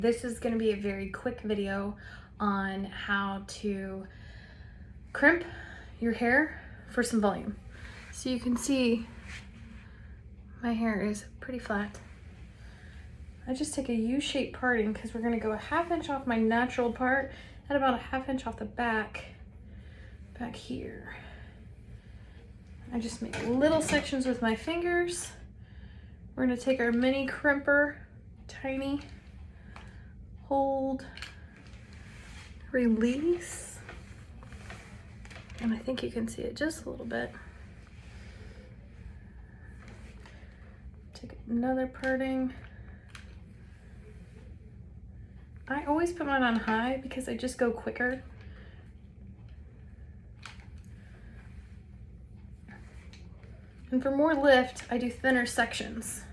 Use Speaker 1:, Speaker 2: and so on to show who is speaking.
Speaker 1: This is going to be a very quick video on how to crimp your hair for some volume. So you can see my hair is pretty flat. I just take a U-shaped parting because we're going to go a ½ inch off my natural part and about a ½ inch off the back here. I just make little sections with my fingers. We're going to take our mini crimper, tiny, hold, release, and I think you can see it just a little bit. Take another parting. I always put mine on high because I just go quicker. And for more lift, I do thinner sections.